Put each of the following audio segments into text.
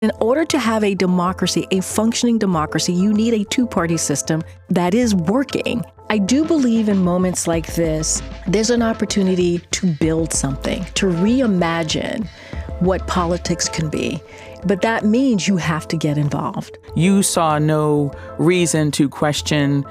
In order to have a democracy, a functioning democracy, you need a two-party system that is working. I do believe in moments like this, there's an opportunity to build something, to reimagine what politics can be. But that means you have to get involved. You saw no reason to question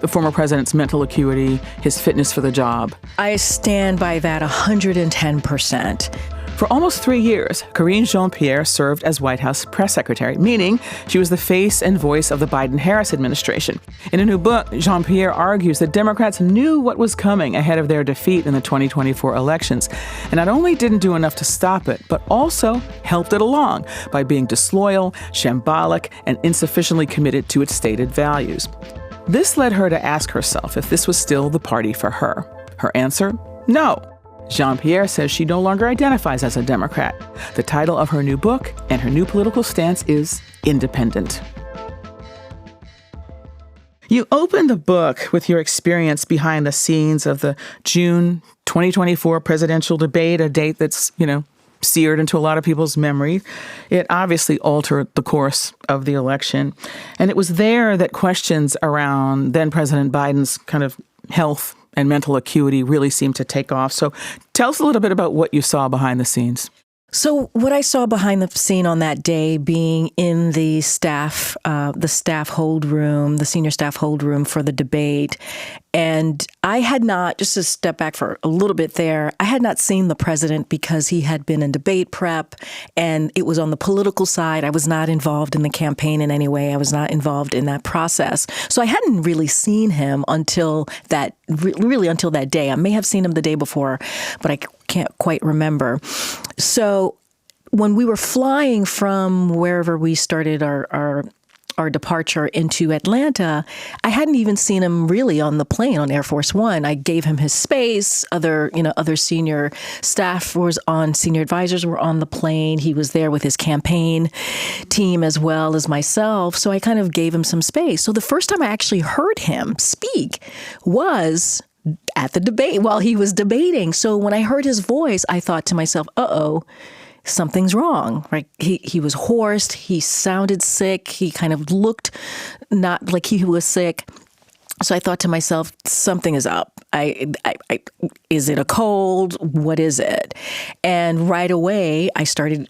the former president's mental acuity, his fitness for the job. I stand by that 110%. For almost 3 years, Karine Jean-Pierre served as White House press secretary, meaning she was the face and voice of the Biden-Harris administration. In a new book, Jean-Pierre argues that Democrats knew what was coming ahead of their defeat in the 2024 elections, and not only didn't do enough to stop it, but also helped it along by being disloyal, shambolic, and insufficiently committed to its stated values. This led her to ask herself if this was still the party for her. Her answer? No. Jean-Pierre says she no longer identifies as a Democrat. The title of her new book and her new political stance is Independent. You open the book with your experience behind the scenes of the June 2024 presidential debate, a date that's, seared into a lot of people's memory. It obviously altered the course of the election. And it was there that questions around then President Biden's kind of health and mental acuity really seemed to take off. So tell us a little bit about what you saw behind the scenes. So what I saw behind the scene on that day, being in the staff hold room, the senior staff hold room for the debate, and I had not, just to step back for a little bit there, I had not seen the president because he had been in debate prep and it was on the political side. I was not involved in the campaign in any way. I was not involved in that process. So I hadn't really seen him until that day. I may have seen him the day before, but I can't quite remember. So when we were flying from wherever we started our departure into Atlanta, I hadn't even seen him really on the plane on Air Force One. I gave him his space. Other senior staff senior advisors were on the plane. He was there with his campaign team as well as myself. So I kind of gave him some space. So the first time I actually heard him speak was at the debate while he was debating. So when I heard his voice, I thought to myself, something's wrong, right? He was hoarse. He sounded sick. He kind of looked not like he was sick. So I thought to myself, something is up. Is it a cold? What is it? And right away, I started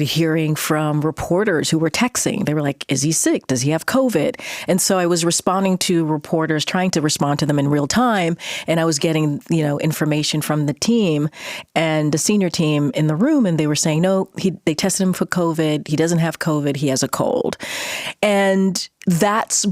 hearing from reporters who were texting. They were like, is he sick? Does he have COVID? And so I was responding to reporters, trying to respond to them in real time. And I was getting, information from the team and the senior team in the room. And they were saying, no, they tested him for COVID. He doesn't have COVID. He has a cold. And that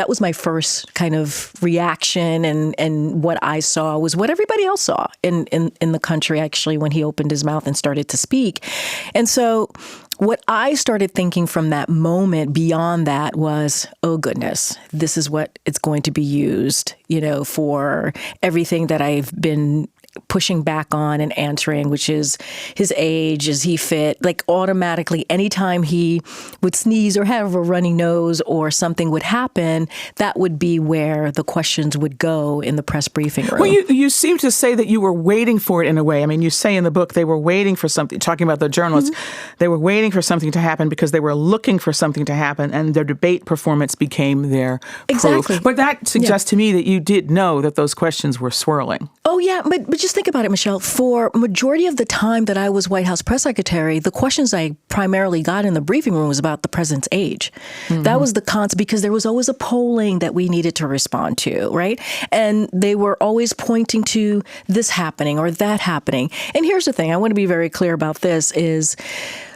was my first kind of reaction, and what I saw was what everybody else saw in the country, actually, when he opened his mouth and started to speak. And so what I started thinking from that moment beyond that was, oh, goodness, this is what it's going to be used, for everything that I've been pushing back on and answering, which is his age, is he fit? Like automatically, anytime he would sneeze or have a runny nose or something would happen, that would be where the questions would go in the press briefing room. Well, you seem to say that you were waiting for it in a way. I mean, you say in the book they were waiting for something, talking about the journalists, they were waiting for something to happen because they were looking for something to happen, and their debate performance became their proof. But that suggests to me that you did know that those questions were swirling. Oh, yeah. But just think about it, Michelle. For majority of the time that I was White House press secretary, the questions I primarily got in the briefing room was about the president's age. Mm-hmm. That was the concept, because there was always a polling that we needed to respond to, right? And they were always pointing to this happening or that happening. And here's the thing. I want to be very clear about this is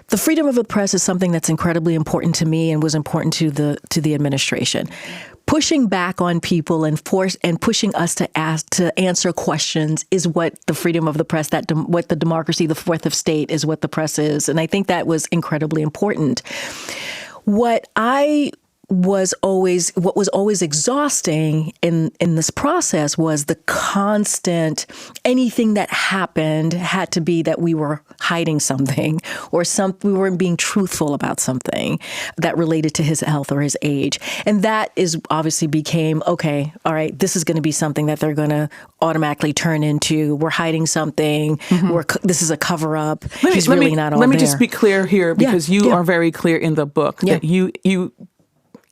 the freedom of the press is something that's incredibly important to me and was important to the administration. Pushing back on people and pushing us to answer questions is what the freedom of the press, what the democracy, the fourth estate is what the press is. And I think that was incredibly important. What I was always exhausting in this process was the constant, anything that happened had to be that we were hiding something or we weren't being truthful about something that related to his health or his age. And that is obviously became, okay, all right, this is going to be something that they're going to automatically turn into, we're hiding something, this is a cover up. He's really not all there. Let me just be clear here, because you are very clear in the book that you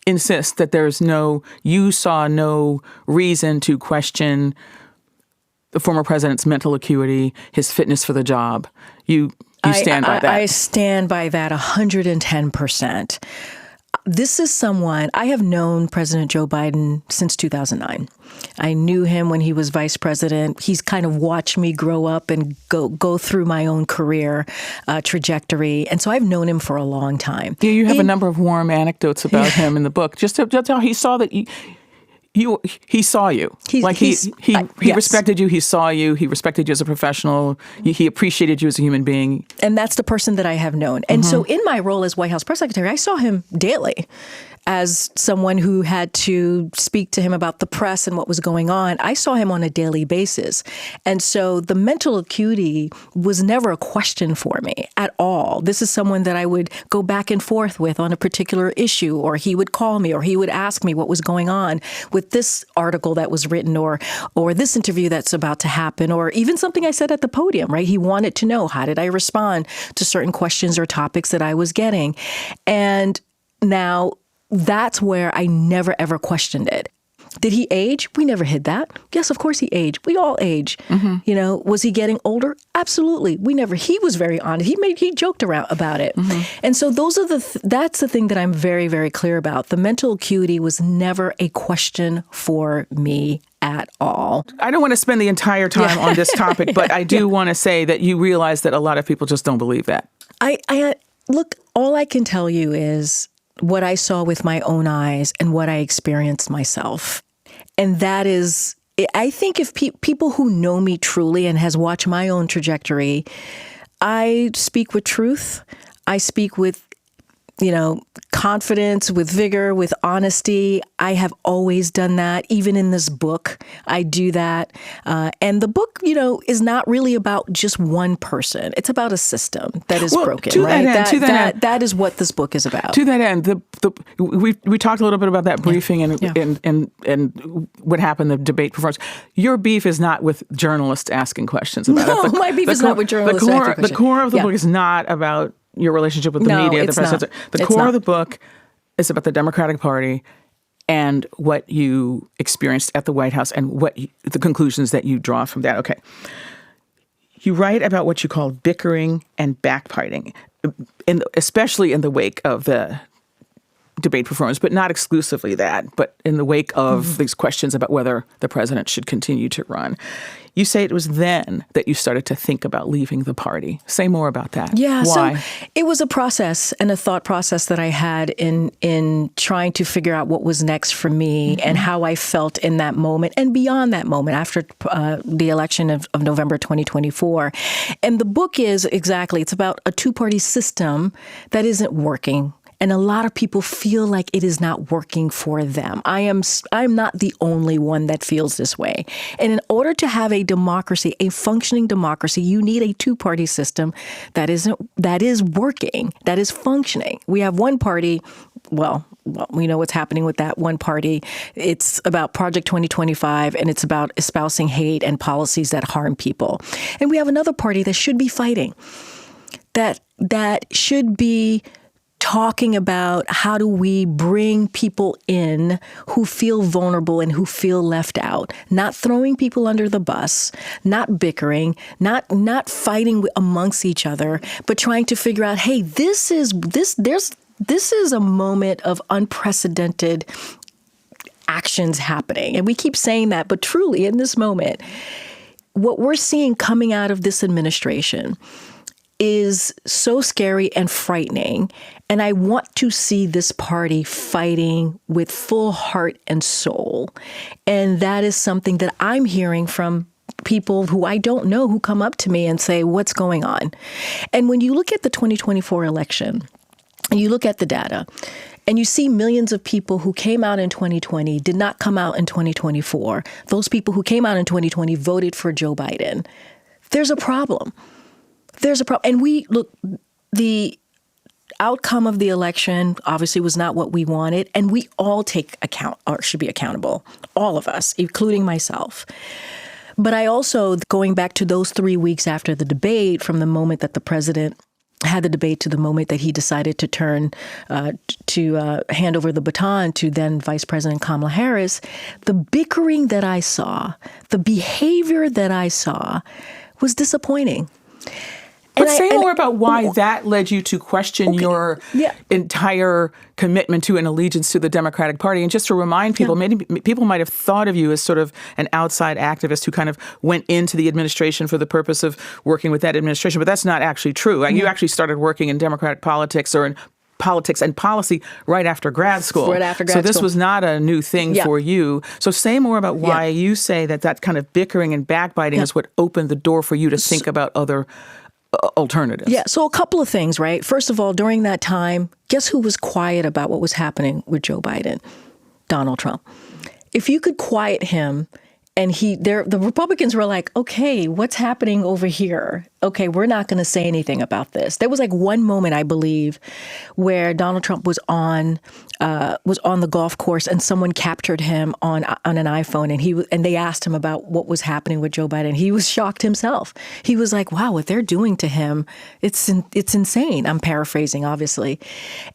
insist that you saw no reason to question the former president's mental acuity, his fitness for the job. You stand by that. I stand by that 110%. This is someone, I have known President Joe Biden since 2009. I knew him when he was vice president. He's kind of watched me grow up and go through my own career trajectory. And so I've known him for a long time. Yeah, you have a number of warm anecdotes about him in the book. Just how he saw that he saw you. He respected you. He saw you. He respected you as a professional. He appreciated you as a human being. And that's the person that I have known. And so in my role as White House press secretary, I saw him daily as someone who had to speak to him about the press and what was going on. I saw him on a daily basis. And so the mental acuity was never a question for me at all. This is someone that I would go back and forth with on a particular issue, or he would call me, or he would ask me what was going on with this article that was written, or this interview that's about to happen, or even something I said at the podium, right? He wanted to know, how did I respond to certain questions or topics that I was getting? And now that's where I never, ever questioned it. Did he age? We never hid that. Yes, of course he aged. We all age. Was he getting older? Absolutely. He was very honest. He joked around about it. And so that's the thing that I'm very, very clear about. The mental acuity was never a question for me at all. I don't want to spend the entire time on this topic, but I do want to say that you realize that a lot of people just don't believe that. Look, all I can tell you is what I saw with my own eyes and what I experienced myself. And that is, I think if people who know me truly and has watched my own trajectory, I speak with truth. I speak with, confidence, with vigor, with honesty. I have always done that. Even in this book, I do that. And the book, is not really about just one person. It's about a system that is broken, right? That is what this book is about. To that end, we talked a little bit about that briefing and what happened, the debate performance. Your beef is not with journalists asking questions about it. My beef is not with journalists asking questions. The core of the book is not about your relationship with the media, the press. The core of the book is about the Democratic Party and what you experienced at the White House and the conclusions that you draw from that. Okay. You write about what you call bickering and backbiting, especially in the wake of the debate performance, but not exclusively that, but in the wake of these questions about whether the president should continue to run. You say it was then that you started to think about leaving the party. Say more about that. Yeah. Why? So it was a process and a thought process that I had in trying to figure out what was next for me and how I felt in that moment and beyond that moment after the election of November 2024. And the book is it's about a two-party system that isn't working. And a lot of people feel like it is not working for them. I'm not the only one that feels this way. And in order to have a democracy, a functioning democracy, you need a two-party system that is working, that is functioning. We have one party. Well, we know what's happening with that one party. It's about Project 2025, and it's about espousing hate and policies that harm people. And we have another party that should be fighting, that should be talking about how do we bring people in who feel vulnerable and who feel left out, not throwing people under the bus, not bickering, not fighting amongst each other, but trying to figure out, hey, this is a moment of unprecedented actions happening. And we keep saying that, but truly in this moment, what we're seeing coming out of this administration is so scary and frightening. And I want to see this party fighting with full heart and soul. And that is something that I'm hearing from people who I don't know who come up to me and say, what's going on? And when you look at the 2024 election, and you look at the data, And you see millions of people who came out in 2020 did not come out in 2024. Those people who came out in 2020 voted for Joe Biden. There's a problem. There's a problem. And the outcome of the election obviously was not what we wanted. And we all take account, or should be accountable, all of us, including myself. But I also, going back to those 3 weeks after the debate, from the moment that the president had the debate to the moment that he decided to hand over the baton to then Vice President Kamala Harris, the bickering that I saw, the behavior that I saw was disappointing. But say more about why that led you to question your entire commitment to and allegiance to the Democratic Party. And just to remind people, maybe people might have thought of you as sort of an outside activist who kind of went into the administration for the purpose of working with that administration. But that's not actually true. You actually started working in Democratic politics or in politics and policy right after grad school. So this was not a new thing for you. So say more about why you say that kind of bickering and backbiting is what opened the door for you to think about other alternatives. Yeah, so a couple of things, right? First of all, during that time, guess who was quiet about what was happening with Joe Biden? Donald Trump. If you could quiet him, and the Republicans were like, okay, what's happening over here? Okay, we're not going to say anything about this. There was like one moment, I believe, where Donald Trump was on the golf course and someone captured him on an iPhone, and they asked him about what was happening with Joe Biden. He was shocked himself. He was like, wow, what they're doing to him, it's insane. I'm paraphrasing, obviously.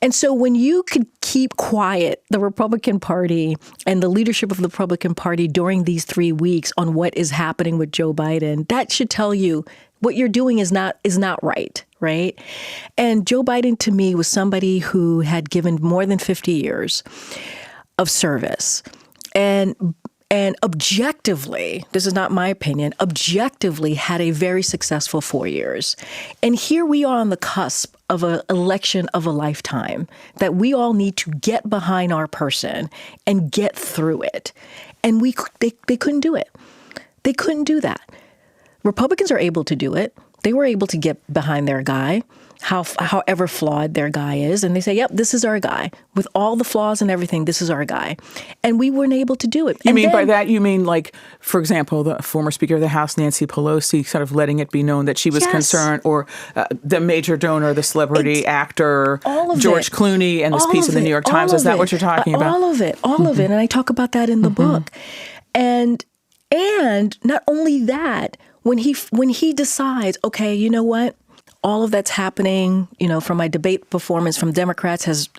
And so when you could keep quiet the Republican Party and the leadership of the Republican Party during these 3 weeks on what is happening with Joe Biden, that should tell you what you're doing is not right, right? And Joe Biden, to me, was somebody who had given more than 50 years of service. And objectively, this is not my opinion, objectively had a very successful 4 years. And here we are on the cusp of an election of a lifetime that we all need to get behind our person and get through it. And they couldn't do it. They couldn't do that. Republicans are able to do it. They were able to get behind their guy, however flawed their guy is. And they say, yep, this is our guy. With all the flaws and everything, this is our guy. And we weren't able to do it. By that, you mean like, for example, the former Speaker of the House, Nancy Pelosi, sort of letting it be known that she was concerned, or the major donor, the celebrity actor, George Clooney, and this piece in the New York Times. Is that what you're talking about? All of it. And I talk about that in the book. And not only that, when he decides, okay, you know what? All of that's happening, from my debate performance from Democrats has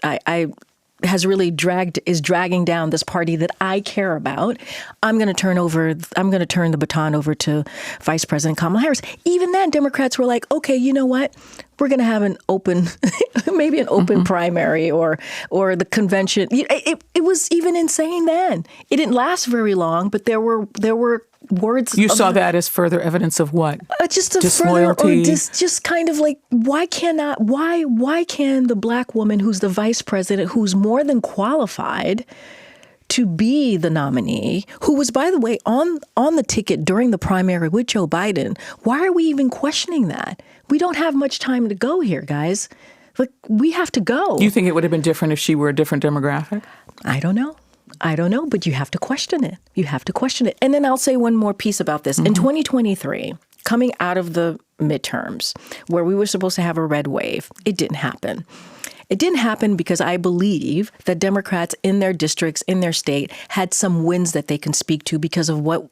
really dragging down this party that I care about. I'm going to turn the baton over to Vice President Kamala Harris. Even then, Democrats were like, okay, you know what? We're going to have an open, maybe an open primary or the convention. It was even insane then. It didn't last very long, but there were words. You saw that as further evidence of what? Just a disloyalty. Just kind of like, why can the black woman who's the vice president, who's more than qualified to be the nominee, who was, by the way, on the ticket during the primary with Joe Biden, why are we even questioning that? We don't have much time to go here, guys. Like, we have to go. You think it would have been different if she were a different demographic? I don't know, but you have to question it. And then I'll say one more piece about this. In 2023, coming out of the midterms, where we were supposed to have a red wave, it didn't happen. It didn't happen because I believe that Democrats in their districts, in their state, had some wins that they can speak to because of what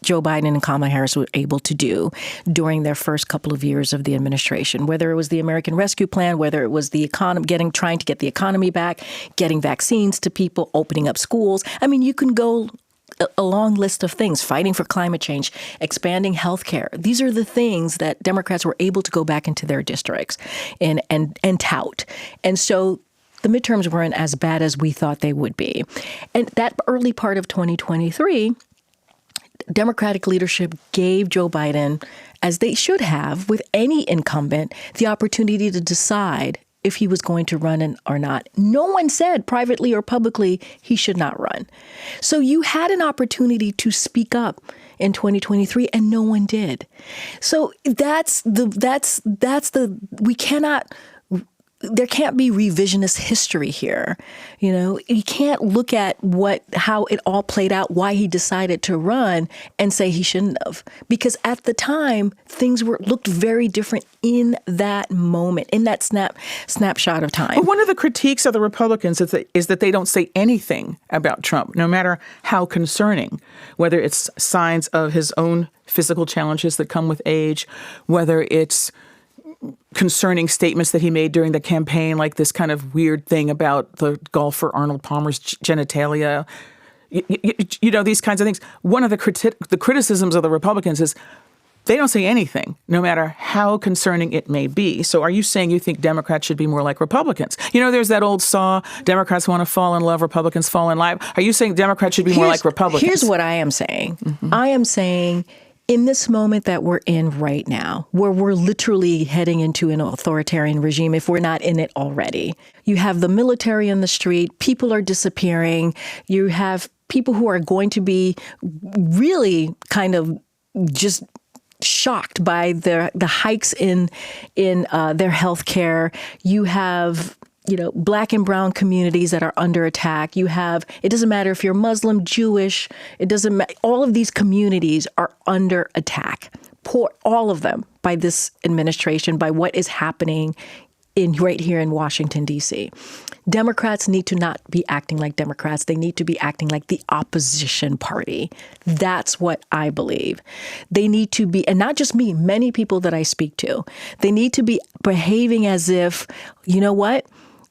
Joe Biden and Kamala Harris were able to do during their first couple of years of the administration, whether it was the American Rescue Plan, whether it was the economy, trying to get the economy back, getting vaccines to people, opening up schools. I mean, you can go a long list of things, fighting for climate change, expanding health care. These are the things that Democrats were able to go back into their districts and tout. And so the midterms weren't as bad as we thought they would be. And that early part of 2023, Democratic leadership gave Joe Biden, as they should have with any incumbent, the opportunity to decide if he was going to run or not. No one said privately or publicly he should not run. So you had an opportunity to speak up in 2023 and no one did. So we cannot there can't be revisionist history here. You can't look at how it all played out, why he decided to run, and say he shouldn't have. Because at the time, things looked very different in that moment, in that snapshot of time. But one of the critiques of the Republicans is that they don't say anything about Trump, no matter how concerning, whether it's signs of his own physical challenges that come with age, whether it's concerning statements that he made during the campaign, like this kind of weird thing about the golfer Arnold Palmer's genitalia, these kinds of things. One of the criticisms of the Republicans is they don't say anything, no matter how concerning it may be. So are you saying you think Democrats should be more like Republicans? There's that old saw, Democrats want to fall in love, Republicans fall in line. Are you saying Democrats should be more like Republicans? Here's what I am saying. I am saying in this moment that we're in right now, where we're literally heading into an authoritarian regime, if we're not in it already, you have the military in the street, people are disappearing, you have people who are going to be really kind of just shocked by the hikes in their health care. You have Black and brown communities that are under attack. You have, it doesn't matter if you're Muslim, Jewish, it doesn't matter. All of these communities are under attack, all of them, by this administration, by what is happening right here in Washington, D.C. Democrats need to not be acting like Democrats. They need to be acting like the opposition party. That's what I believe. They need to be, and not just me, many people that I speak to, they need to be behaving as if, you know what?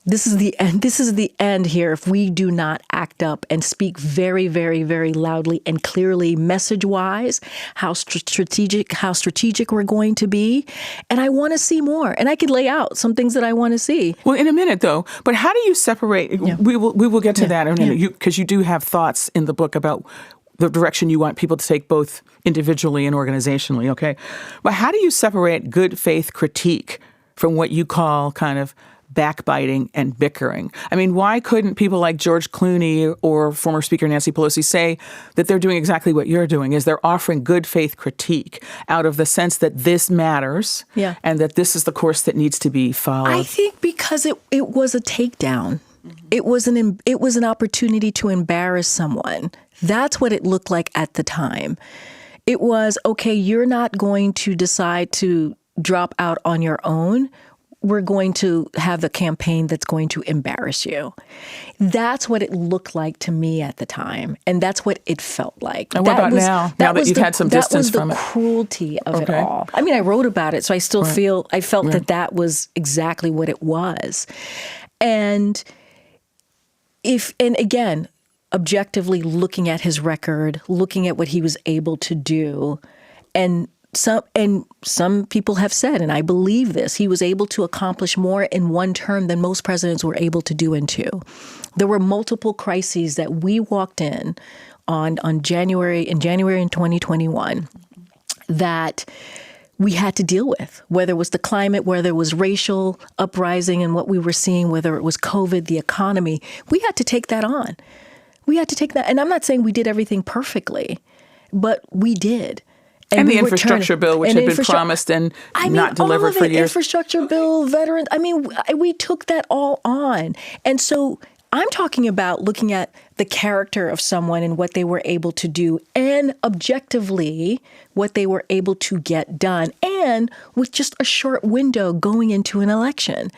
This is the end. This is the end here if we do not act up and speak very, very, very loudly and clearly, message-wise, how strategic we're going to be. And I want to see more. And I could lay out some things that I want to see. Well, in a minute, though. But how do you separate? Yeah. We will get to that in a minute, because you do have thoughts in the book about the direction you want people to take, both individually and organizationally. Okay, but how do you separate good faith critique from what you call kind of backbiting and bickering? I mean, why couldn't people like George Clooney or former Speaker Nancy Pelosi say that they're doing exactly what you're doing, is they're offering good faith critique out of the sense that this matters and that this is the course that needs to be followed? I think because it was a takedown. It was an opportunity to embarrass someone. That's what it looked like at the time. It was, okay, you're not going to decide to drop out on your own. We're going to have a campaign that's going to embarrass you. That's what it looked like to me at the time. And that's what it felt like. And what about now? Now that you've had some distance from it? That was the cruelty of it all. I mean, I wrote about it, so I still felt that was exactly what it was. And again, objectively looking at his record, looking at what he was able to do, and some people have said, and I believe this, he was able to accomplish more in one term than most presidents were able to do in two. There were multiple crises that we walked in January in 2021 that we had to deal with, whether it was the climate, whether it was racial uprising and what we were seeing, whether it was COVID, the economy. We had to take that on. We had to take that. And I'm not saying we did everything perfectly, but we did. And the infrastructure bill, which had been promised and not delivered for years. Infrastructure bill, veterans. I mean, we took that all on. And so I'm talking about looking at the character of someone and what they were able to do, and objectively what they were able to get done, and with just a short window going into an election.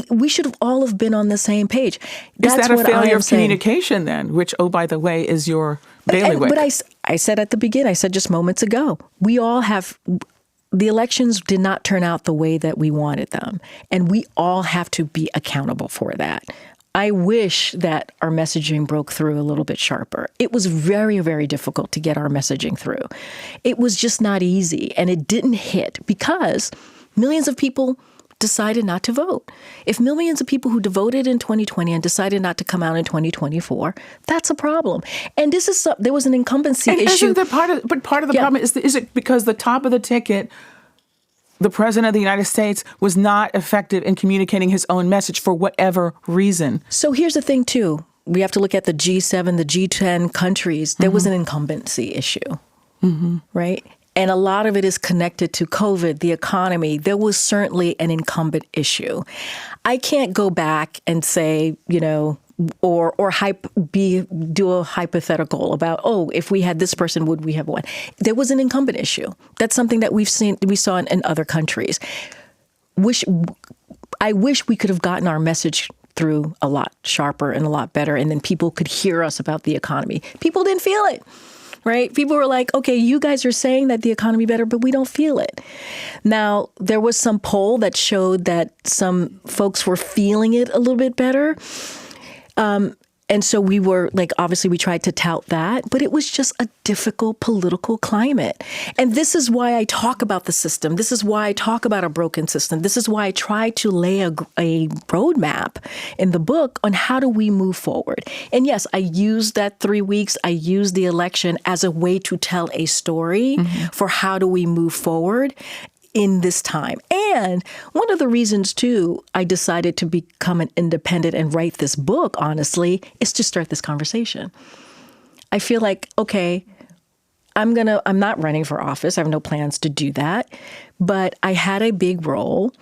We should have all have been on the same page. Is that a failure of communication then, which, oh, by the way, is your bailiwick? But I said at the beginning, I said just moments ago, the elections did not turn out the way that we wanted them. And we all have to be accountable for that. I wish that our messaging broke through a little bit sharper. It was very, very difficult to get our messaging through. It was just not easy. And it didn't hit because millions of people decided not to vote. If millions of people who voted in 2020 and decided not to come out in 2024, that's a problem. And there was an incumbency issue. Isn't part of the problem is it because the top of the ticket, the president of the United States, was not effective in communicating his own message for whatever reason? So here's the thing, too. We have to look at the G7, the G10 countries. There was an incumbency issue, right? And a lot of it is connected to COVID, the economy. There was certainly an incumbent issue. I can't go back and say, or do a hypothetical about, if we had this person, would we have won? There was an incumbent issue. That's something that we saw in other countries. I wish we could have gotten our message through a lot sharper and a lot better, and then people could hear us about the economy. People didn't feel it. Right? People were like, okay, you guys are saying that the economy better, but we don't feel it. Now, there was some poll that showed that some folks were feeling it a little bit better. And so we were obviously we tried to tout that, but it was just a difficult political climate. And this is why I talk about the system. This is why I talk about a broken system. This is why I try to lay a roadmap in the book on how do we move forward. And yes, I used that 3 weeks. I used the election as a way to tell a story for how do we move forward in this time. And one of the reasons, too, I decided to become an independent and write this book, honestly, is to start this conversation. I feel like, okay, I'm not running for office. I have no plans to do that. But I had a big role.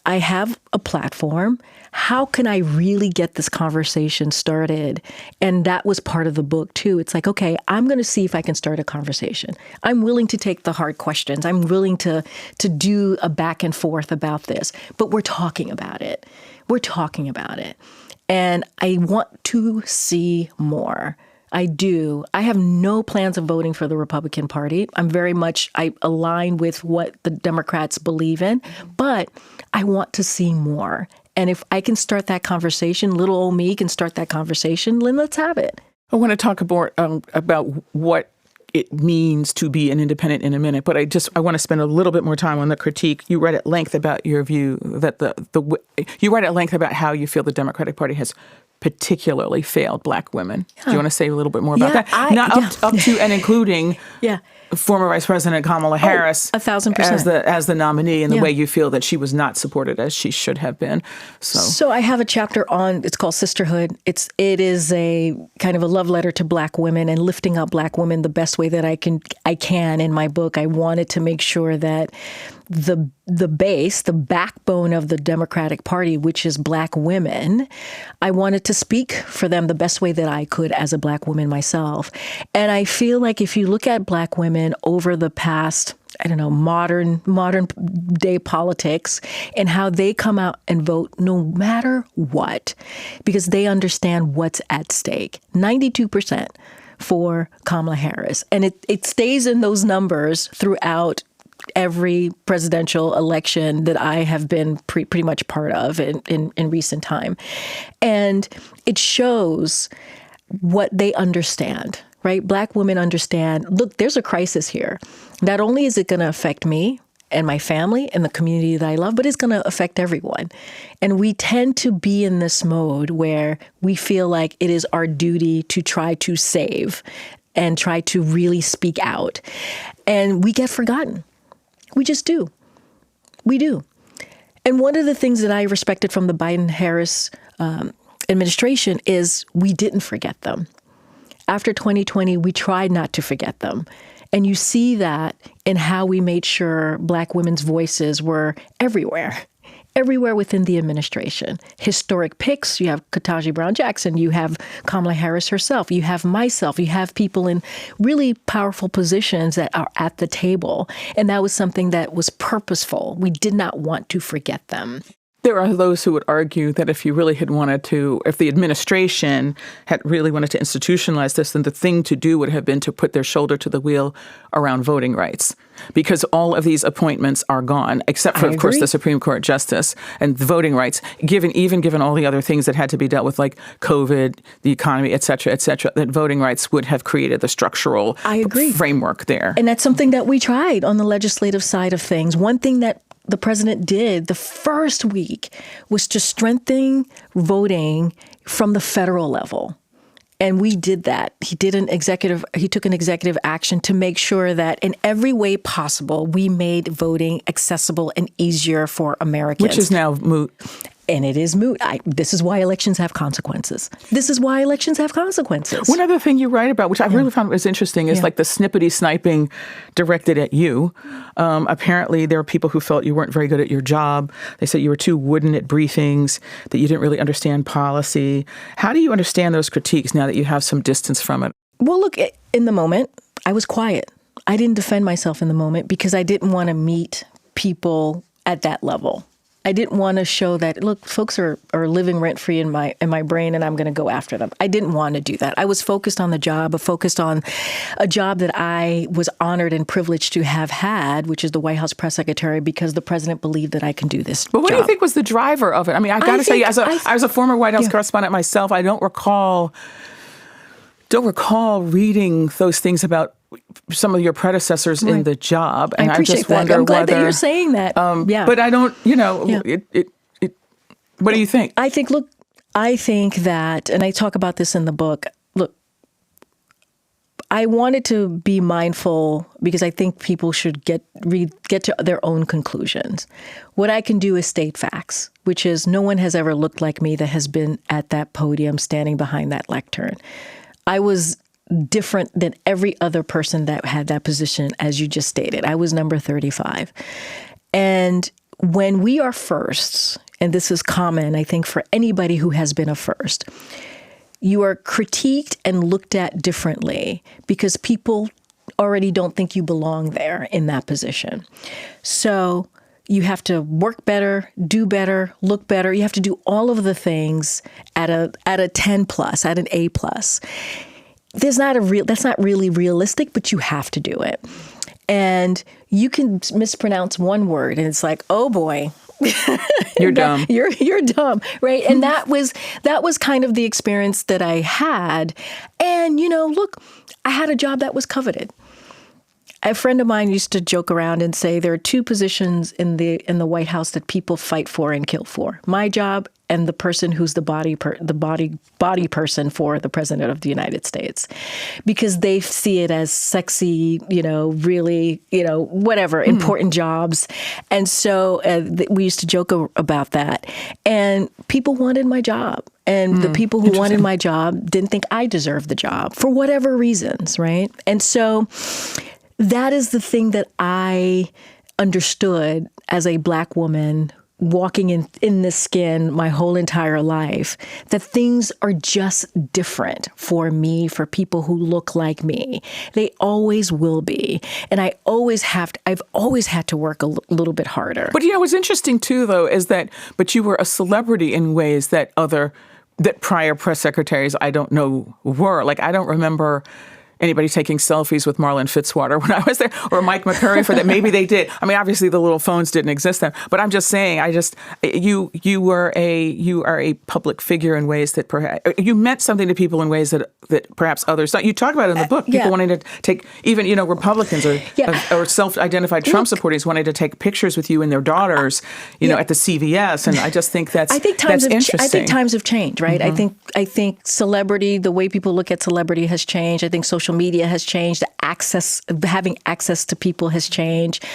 I have a platform. How can I really get this conversation started? And that was part of the book, too. It's like, okay, I'm going to see if I can start a conversation. I'm willing to take the hard questions. I'm willing to do a back and forth about this. But we're talking about it. We're talking about it. And I want to see more. I do. I have no plans of voting for the Republican Party. I align with what the Democrats believe in, but I want to see more. And if I can start that conversation, little old me can start that conversation, then let's have it. I want to talk more about what it means to be an independent in a minute, but I want to spend a little bit more time on the critique. You write at length about your view that you write at length about how you feel the Democratic Party has particularly failed Black women. Do you want to say a little bit more about that? Up to and including former Vice President Kamala Harris 1,000% as the nominee, and the way you feel that she was not supported as she should have been. So I have a chapter on, it's called Sisterhood. It is a kind of a love letter to Black women and lifting up Black women the best way that I can in my book. I wanted to make sure that the base, the backbone of the Democratic Party, which is Black women, I wanted to speak for them the best way that I could as a Black woman myself. And I feel like if you look at Black women over the past, modern day politics and how they come out and vote no matter what, because they understand what's at stake. 92% for Kamala Harris. And it stays in those numbers throughout every presidential election that I have been pretty much part of in recent time. And it shows what they understand, right? Black women understand, look, there's a crisis here. Not only is it going to affect me and my family and the community that I love, but it's going to affect everyone. And we tend to be in this mode where we feel like it is our duty to try to save and try to really speak out. And we get forgotten. We just do. We do. And one of the things that I respected from the Biden-Harris administration is we didn't forget them. After 2020, we tried not to forget them. And you see that in how we made sure Black women's voices were everywhere within the administration. Historic picks, you have Ketanji Brown Jackson, you have Kamala Harris herself, you have myself, you have people in really powerful positions that are at the table. And that was something that was purposeful. We did not want to forget them. There are those who would argue that if you really had wanted to, if the administration had really wanted to institutionalize this, then the thing to do would have been to put their shoulder to the wheel around voting rights. Because all of these appointments are gone, except for, of course, the Supreme Court justice and the voting rights, given all the other things that had to be dealt with, like COVID, the economy, et cetera, that voting rights would have created the structural framework there. And that's something that we tried on the legislative side of things. One thing that the president did the first week was to strengthen voting from the federal level. And we did that. He took an executive action to make sure that in every way possible, we made voting accessible and easier for Americans. Which is now moot. And it is moot. This is why elections have consequences. This is why elections have consequences. One other thing you write about, which I really found was interesting, is like the snippety sniping directed at you. Apparently, there were people who felt you weren't very good at your job. They said you were too wooden at briefings, that you didn't really understand policy. How do you understand those critiques now that you have some distance from it? Well, look, in the moment, I was quiet. I didn't defend myself in the moment because I didn't want to meet people at that level. I didn't want to show that, look, folks are living rent-free in my brain and I'm going to go after them. I didn't want to do that. I was focused on the job, focused on a job that I was honored and privileged to have had, which is the White House press secretary, because the president believed that I can do this But what job. do you think was the driver of it? I mean, I got to say, as a former White House correspondent myself, I don't recall reading those things about some of your predecessors in the job. And I appreciate just wonder that. I'm glad whether, that you're saying that. But I don't, what do you think? I think that, and I talk about this in the book, look, I wanted to be mindful because I think people should get to their own conclusions. What I can do is state facts, which is no one has ever looked like me that has been at that podium standing behind that lectern. I was different than every other person that had that position, as you just stated. I was number 35. And when we are firsts, and this is common, I think, for anybody who has been a first, you are critiqued and looked at differently because people already don't think you belong there in that position. So you have to work better, do better, look better. You have to do all of the things at a 10 plus, at an A plus. That's not really realistic, but you have to do it. And you can mispronounce one word and it's like, oh boy, you're dumb. You're dumb, right? And that was kind of the experience that I had. And look, I had a job that was coveted. A friend of mine used to joke around and say there are two positions in the White House that people fight for and kill for: my job and the person who's the body person for the president of the United States, because they see it as sexy, really, whatever, important jobs. And so we used to joke about that. And people wanted my job. And the people who wanted my job didn't think I deserved the job for whatever reasons, right? And so that is the thing that I understood as a Black woman walking in this skin my whole entire life, that things are just different for me, for people who look like me. They always will be. And I've always had to work a little bit harder. But what's interesting too, though, is that, but you were a celebrity in ways that prior press secretaries I don't know were. Like, I don't remember anybody taking selfies with Marlon Fitzwater when I was there, or Mike McCurry for that. Maybe they did. I mean, obviously the little phones didn't exist then, but I'm just saying, you are a public figure in ways that perhaps you meant something to people in ways that perhaps others don't. You talk about it in the book, people wanting to take, even, Republicans or self-identified Trump supporters wanted to take pictures with you and their daughters, at the CVS. And I just think that's interesting. I think times have changed, right? Mm-hmm. I think celebrity, the way people look at celebrity has changed. I think social media has changed. Having access to people has changed.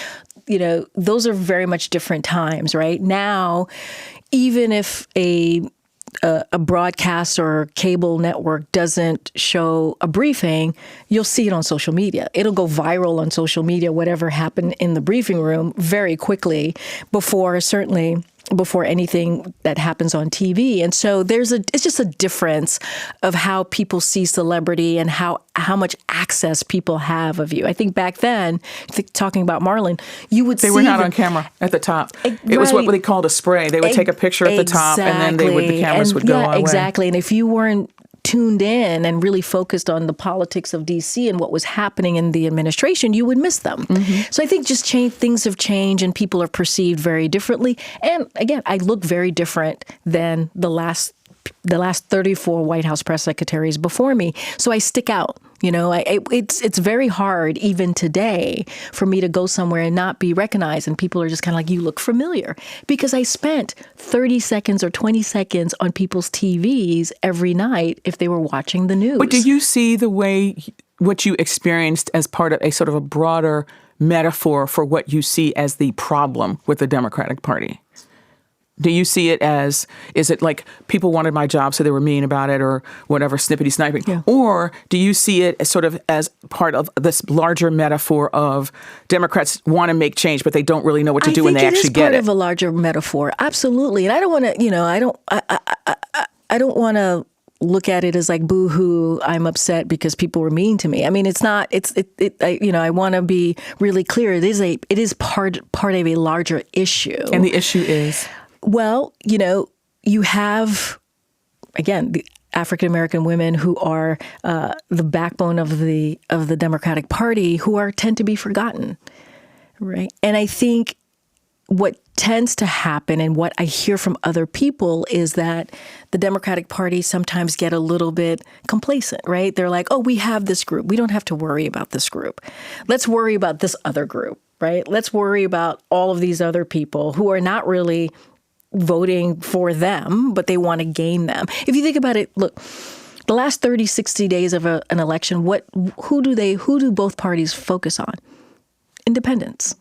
Those are very much different times, right? Now, even if a broadcast or cable network doesn't show a briefing, you'll see it on social media. It'll go viral on social media, whatever happened in the briefing room, very quickly before anything that happens on TV. And so it's just a difference of how people see celebrity and how much access people have of you. I think back then, talking about Marlon, they were not on camera at the top. It was what they called a spray. They would take a picture at the top and then the cameras would go away. Exactly. And if you weren't tuned in and really focused on the politics of D.C. and what was happening in the administration, you would miss them. Mm-hmm. So I think just things have changed and people are perceived very differently. And again, I look very different than the last 34 White House press secretaries before me. So I stick out. It's very hard even today for me to go somewhere and not be recognized. And people are just kind of like, you look familiar, because I spent 30 seconds or 20 seconds on people's TVs every night if they were watching the news. But do you see what you experienced as part of a sort of a broader metaphor for what you see as the problem with the Democratic Party? Do you see it as, is it like people wanted my job so they were mean about it or whatever, snippety sniping? Yeah. Or do you see it as sort of as part of this larger metaphor of Democrats want to make change, but they don't really know what to do when they actually get it? I think it is part of a larger metaphor. Absolutely. And I don't want to, I don't want to look at it as like, boo-hoo, I'm upset because people were mean to me. I mean, it's not, I want to be really clear. It is part of a larger issue. And the issue is? Well, you have, again, the African-American women who are the backbone of the Democratic Party who tend to be forgotten, right? And I think what tends to happen and what I hear from other people is that the Democratic Party sometimes get a little bit complacent, right? They're like, oh, we have this group. We don't have to worry about this group. Let's worry about this other group, right? Let's worry about all of these other people who are not really voting for them, but they want to gain them. If you think about it, look, the last 30, 60 days of an election, who do both parties focus on? Independents.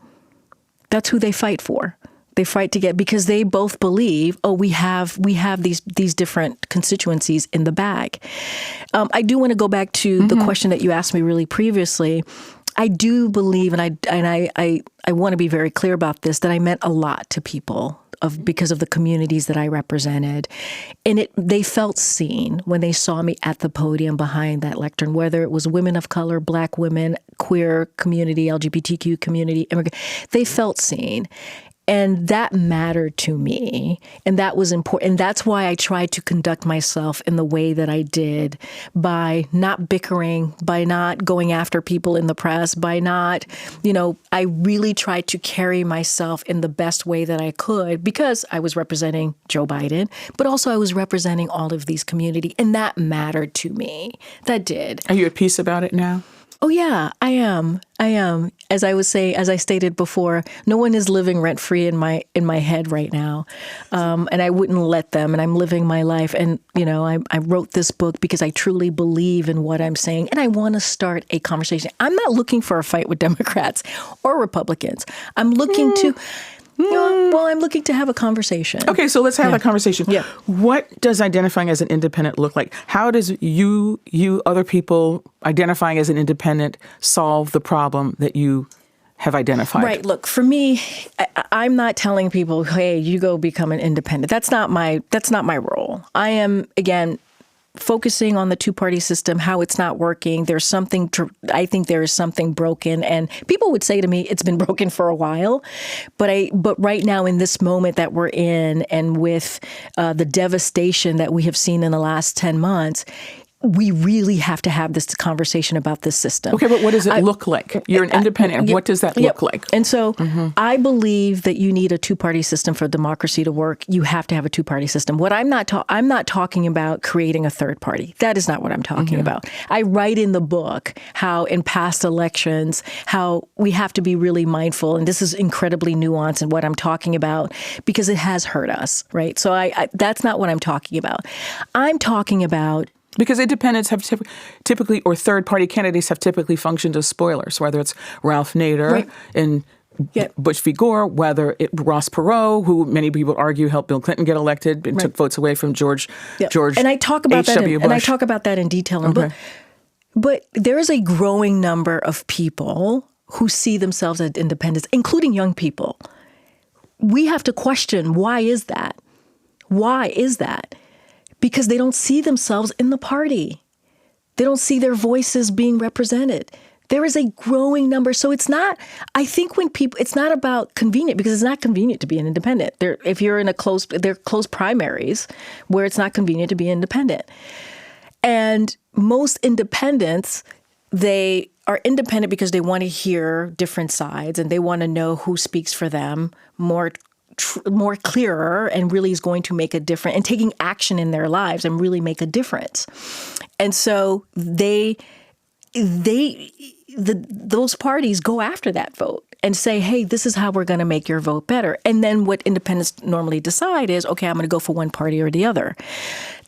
That's who they fight for. They fight to get, because they both believe, oh, we have these different constituencies in the bag. I do want to go back to the question that you asked me really previously. I do believe, and I want to be very clear about this, that I meant a lot to people because of the communities that I represented. And they felt seen when they saw me at the podium behind that lectern, whether it was women of color, Black women, queer community, LGBTQ community, immigrant. They felt seen. And that mattered to me. And that was important. And that's why I tried to conduct myself in the way that I did, by not bickering, by not going after people in the press, by not, I really tried to carry myself in the best way that I could, because I was representing Joe Biden, but also I was representing all of these communities. And that mattered to me. That did. Are you at peace about it now? Oh, yeah, I am. As I stated before, no one is living rent-free in my head right now. And I wouldn't let them, and I'm living my life. And, I wrote this book because I truly believe in what I'm saying, and I want to start a conversation. I'm not looking for a fight with Democrats or Republicans. I'm looking to... I'm looking to have a conversation. Okay, so let's have that conversation. Yeah. What does identifying as an independent look like? How does you other people identifying as an independent solve the problem that you have identified? Right. Look, for me, I'm not telling people, hey, you go become an independent. That's not my role. I am, again, focusing on the two-party system, how it's not working. I think there is something broken, and people would say to me, it's been broken for a while. But right now, in this moment that we're in, and with the devastation that we have seen in the last 10 months, we really have to have this conversation about this system. Okay, but what does it look like? You're an independent. What does that look like? And so I believe that you need a two-party system for democracy to work. You have to have a two-party system. What I'm not talking about creating a third party. That is not what I'm talking about. I write in the book how in past elections, how we have to be really mindful, and this is incredibly nuanced in what I'm talking about, because it has hurt us, right? So that's not what I'm talking about. I'm talking about, because independents have typically, or third-party candidates have typically functioned as spoilers, whether it's Ralph Nader in Bush v. Gore, whether it Ross Perot, who many people argue helped Bill Clinton get elected and took votes away from George and I talk about H.W. Bush. And I talk about that in detail in the book. But there is a growing number of people who see themselves as independents, including young people. We have to question, why is that? Why is that? Because they don't see themselves in the party. They don't see their voices being represented. There is a growing number. So it's not, I think it's not about convenient, because it's not convenient to be an independent. If you're in they're close primaries where it's not convenient to be independent. And most independents, they are independent because they want to hear different sides, and they want to know who speaks for them more clearer, and really is going to make a difference, and taking action in their lives and really make a difference. And so those parties go after that vote and say, hey, this is how we're going to make your vote better. And then what independents normally decide is, okay, I'm going to go for one party or the other.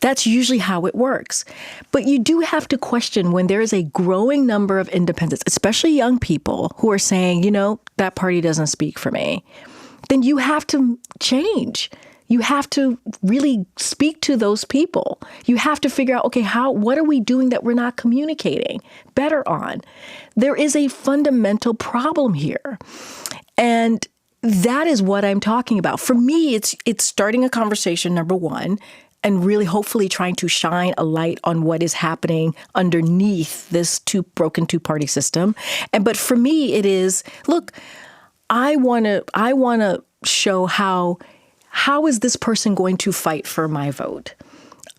That's usually how it works. But you do have to question when there is a growing number of independents, especially young people, who are saying, that party doesn't speak for me. Then you have to change. You have to really speak to those people. You have to figure out, okay, what are we doing that we're not communicating better on? There is a fundamental problem here. And that is what I'm talking about. For me, it's starting a conversation, number one, and really hopefully trying to shine a light on what is happening underneath this broken two-party system. But for me, it is, look, I want to show how is this person going to fight for my vote?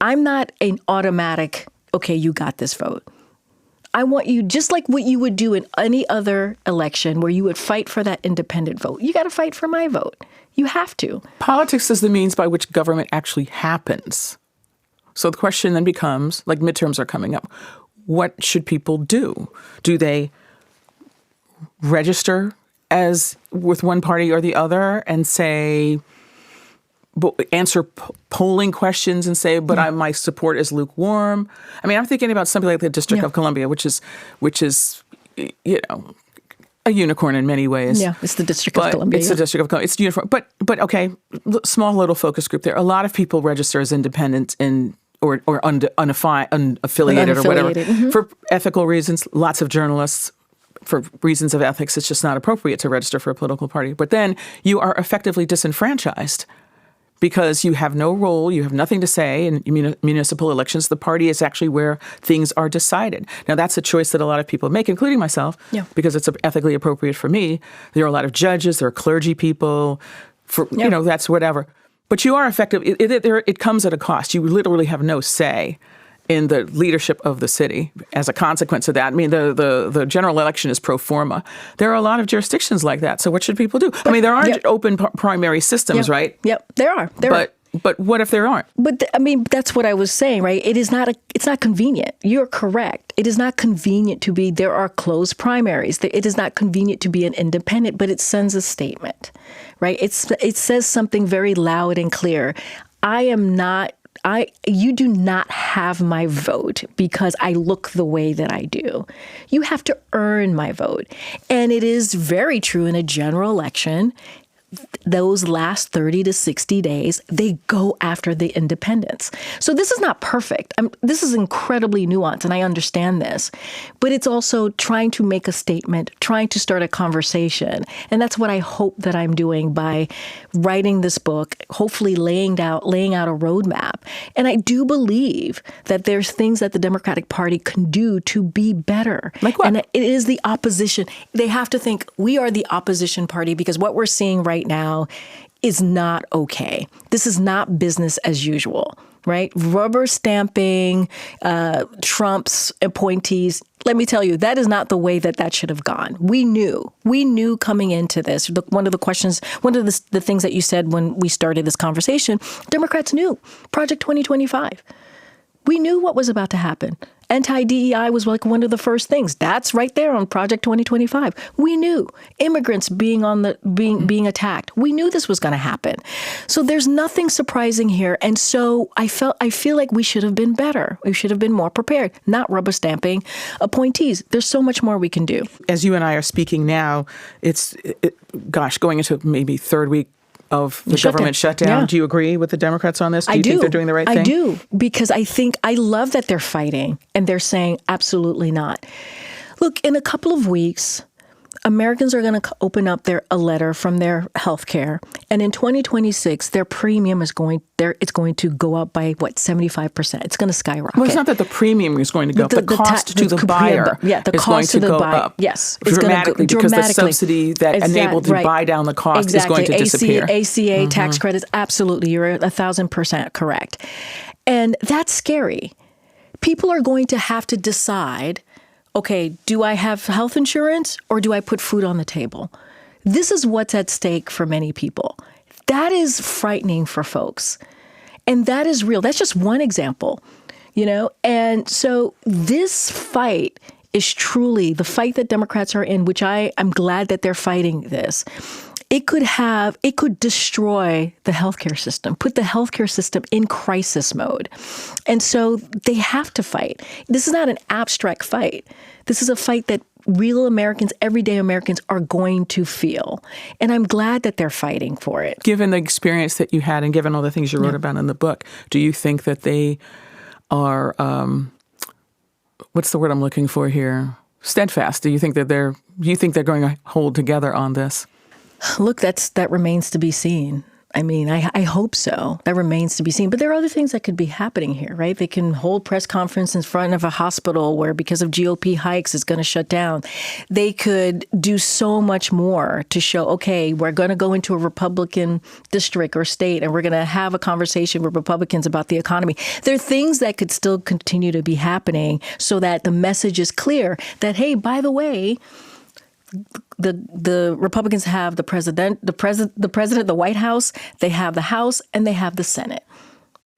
I'm not an automatic, okay, you got this vote. I want you, just like what you would do in any other election where you would fight for that independent vote. You got to fight for my vote. You have to. Politics is the means by which government actually happens. So the question then becomes, like midterms are coming up, what should people do? Do they register as with one party or the other and say, answer polling questions and say, but my support is lukewarm? I mean, I'm thinking about something like the District of Columbia, which is, a unicorn in many ways. Yeah, it's the District of Columbia. It's the District of Columbia. It's uniform. But okay, small little focus group there. A lot of people register as independent or unaffiliated or whatever for ethical reasons. Lots of journalists, for reasons of ethics, it's just not appropriate to register for a political party. But then you are effectively disenfranchised because you have no role, you have nothing to say in municipal elections. The party is actually where things are decided. Now, that's a choice that a lot of people make, including myself, because it's ethically appropriate for me. There are a lot of judges, there are clergy people, that's whatever. But you are effective. It comes at a cost. You literally have no say in the leadership of the city as a consequence of that. I mean, the general election is pro forma. There are a lot of jurisdictions like that. So what should people do? I mean, there aren't open primary systems, right? Yep, there are. But what if there aren't? But that's what I was saying, right? It's not convenient. You're correct. It is not convenient to be, there are closed primaries. It is not convenient to be an independent, but it sends a statement, right? It says something very loud and clear. You do not have my vote because I look the way that I do. You have to earn my vote. And it is very true in a general election. Those last 30 to 60 days, they go after the independents. So this is not perfect. This is incredibly nuanced, and I understand this. But it's also trying to make a statement, trying to start a conversation. And that's what I hope that I'm doing by writing this book, hopefully laying out a roadmap. And I do believe that there's things that the Democratic Party can do to be better. Like what? And it is the opposition. They have to think we are the opposition party because what we're seeing right now is not okay. This is not business as usual, right? Rubber stamping, Trump's appointees. Let me tell you, that is not the way that should have gone. We knew coming into this. One of the things that you said when we started this conversation, Democrats knew Project 2025. We knew what was about to happen. Anti-DEI was like one of the first things. That's right there on Project 2025. We knew immigrants being attacked. We knew this was going to happen. So there's nothing surprising here. And so I feel like we should have been better. We should have been more prepared, not rubber stamping appointees. There's so much more we can do. As you and I are speaking now, going into maybe third week of the government shutdown. Yeah. Do you agree with the Democrats on this? Do you think they're doing the right thing? I do, because I love that they're fighting and they're saying absolutely not. Look, in a couple of weeks, Americans are going to open up a letter from their health care. And in 2026, their premium it's going to go up by 75%. It's going to skyrocket. Well, it's not that the premium is going to go up. The cost to the buyer is going to go up. Yes. Dramatically, because the subsidy that enabled to buy down the cost is going to disappear. ACA tax credits, absolutely. You're 1,000% correct. And that's scary. People are going to have to decide, okay, do I have health insurance or do I put food on the table? This is what's at stake for many people. That is frightening for folks. And that is real. That's just one example, And so this fight is truly the fight that Democrats are in, which I'm glad that they're fighting this, it could destroy the healthcare system, put the healthcare system in crisis mode. And so they have to fight. This is not an abstract fight. This is a fight that real Americans, everyday Americans are going to feel. And I'm glad that they're fighting for it. Given the experience that you had and given all the things you wrote about in the book, do you think that they are, what's the word I'm looking for here? Steadfast. Do you think that they're going to hold together on this? Look, that remains to be seen. I mean, I hope so. That remains to be seen. But there are other things that could be happening here, right? They can hold press conference in front of a hospital where, because of GOP hikes, it's going to shut down. They could do so much more to show, okay, we're going to go into a Republican district or state and we're going to have a conversation with Republicans about the economy. There are things that could still continue to be happening so that the message is clear that, hey, by the way, the Republicans have the president, the White House, they have the House, and they have the Senate.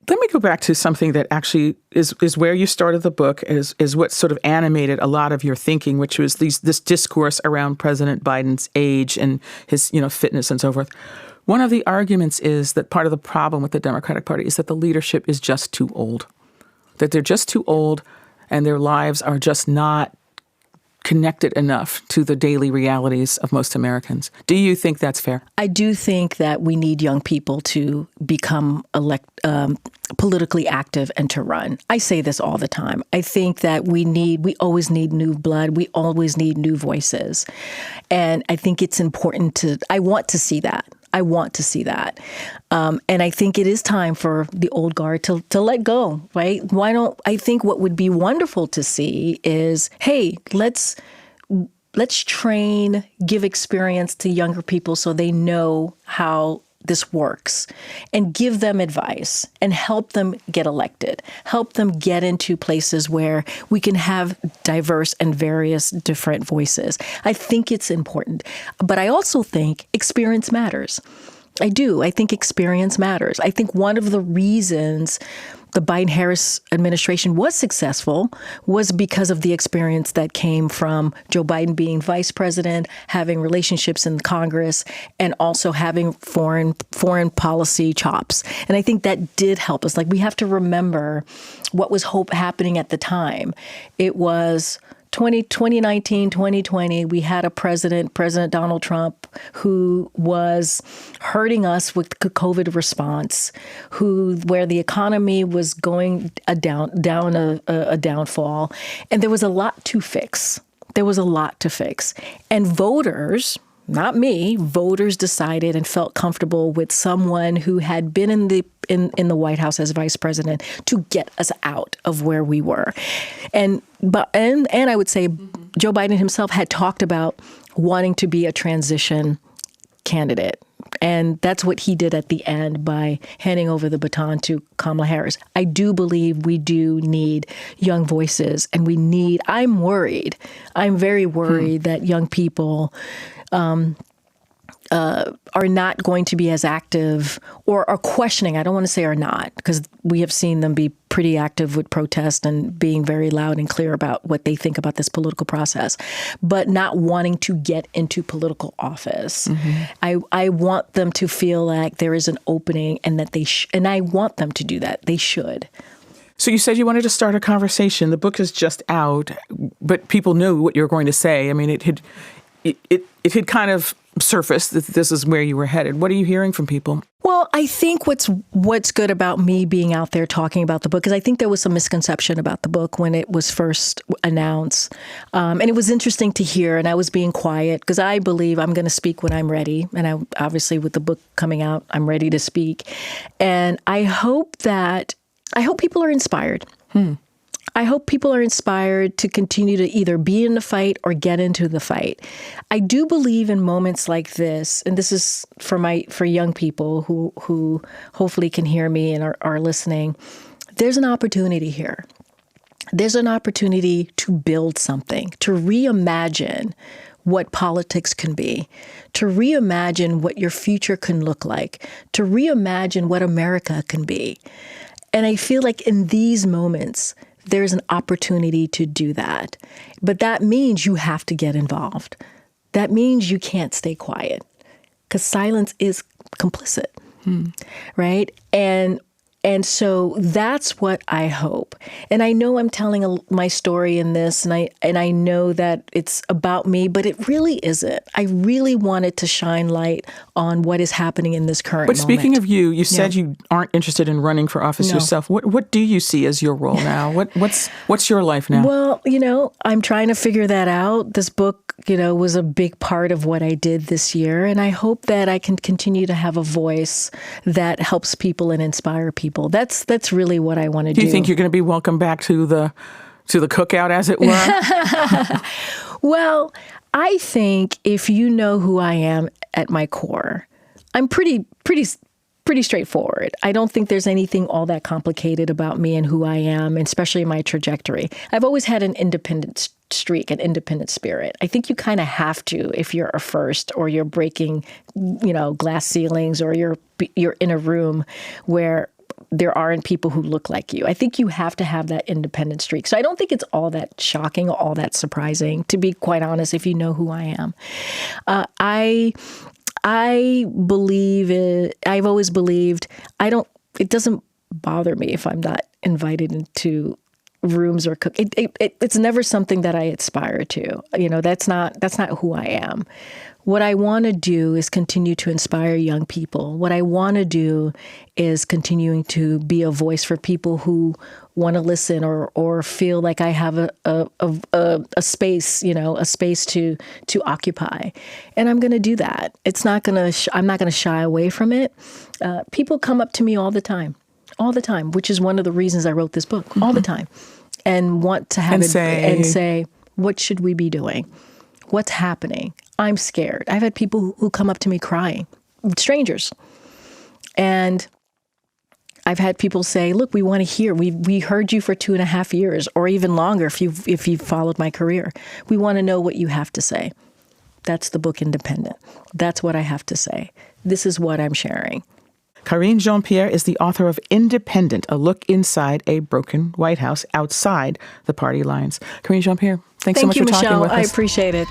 Let me go back to something that actually is where you started the book, is what sort of animated a lot of your thinking, which was this discourse around President Biden's age and his fitness and so forth. One of the arguments is that part of the problem with the Democratic Party is that the leadership is just too old, that they're just too old and their lives are just not connected enough to the daily realities of most Americans. Do you think that's fair? I do think that we need young people to become politically active and to run. I say this all the time. I think that we always need new blood. We always need new voices. And I think it's important I want to see that. And I think it is time for the old guard to let go, right? I think what would be wonderful to see is, hey, let's train, give experience to younger people so they know how this works, and give them advice and help them get elected, help them get into places where we can have diverse and various different voices. I think it's important. But I also think experience matters. I do. I think experience matters. I think one of the reasons the Biden-Harris administration was successful was because of the experience that came from Joe Biden being vice president, having relationships in Congress, and also having foreign policy chops. And I think that did help us. Like, we have to remember what was happening at the time. It was 2019, 2020, we had a President Donald Trump, who was hurting us with the COVID response, where the economy was going a downfall. And there was a lot to fix. And voters, not me, voters decided and felt comfortable with someone who had been in the White House as vice president to get us out of where we were. And I would say Joe Biden himself had talked about wanting to be a transition candidate. And that's what he did at the end by handing over the baton to Kamala Harris. I do believe we do need young voices, and I'm very worried that young people are not going to be as active or are questioning. I don't want to say are not, because we have seen them be pretty active with protest and being very loud and clear about what they think about this political process, but not wanting to get into political office. Mm-hmm. I want them to feel like there is an opening and that and I want them to do that. They should. So you said you wanted to start a conversation. The book is just out, but people knew what you were going to say. I mean, it had kind of surfaced that this is where you were headed. What are you hearing from people? Well, I think what's good about me being out there talking about the book is I think there was some misconception about the book when it was first announced. And it was interesting to hear, and I was being quiet because I believe I'm going to speak when I'm ready. And obviously with the book coming out, I'm ready to speak. And I hope people are inspired. I hope people are inspired to continue to either be in the fight or get into the fight. I do believe in moments like this, and this is for young people who hopefully can hear me and are listening. There's an opportunity here. There's an opportunity to build something, to reimagine what politics can be, to reimagine what your future can look like, to reimagine what America can be. And I feel like in these moments, there's an opportunity to do that. But that means you have to get involved. That means you can't stay quiet. because silence is complicit, right? And so that's what I hope. And I know I'm telling my story in this, and I know that it's about me, but it really isn't. I really wanted to shine light on what is happening in this current moment. But speaking of you said you aren't interested in running for office yourself. What do you see as your role now? What's your life now? Well, I'm trying to figure that out. This book, was a big part of what I did this year, and I hope that I can continue to have a voice that helps people and inspire people. That's really what I want to do. Do you think you're going to be welcome back to the cookout, as it were? Well, I think if you know who I am at my core, I'm pretty straightforward. I don't think there's anything all that complicated about me and who I am, especially my trajectory. I've always had an independent streak, an independent spirit. I think you kind of have to if you're a first, or you're breaking, glass ceilings, or you're in a room where there aren't people who look like you. I think you have to have that independent streak. So I don't think it's all that shocking, all that surprising, to be quite honest, if you know who I am. I believe it. I've always believed it doesn't bother me if I'm not invited into rooms or cook. It's never something that I aspire to. That's not who I am. What I want to do is continue to inspire young people. What I want to do is continuing to be a voice for people who want to listen or feel like I have a space, a space to occupy. And I'm going to do that. I'm not going to shy away from it. People come up to me all the time, which is one of the reasons I wrote this book, all the time, and want to have and say, what should we be doing? What's happening? I'm scared. I've had people who come up to me crying, strangers. And I've had people say, look, we want to hear. We heard you for 2.5 years, or even longer if you've followed my career. We want to know what you have to say. That's the book Independent. That's what I have to say. This is what I'm sharing. Karine Jean-Pierre is the author of Independent, a look inside a broken White House outside the party lines. Karine Jean-Pierre, thanks so much for talking with us. Thank you, Michelle. I appreciate it.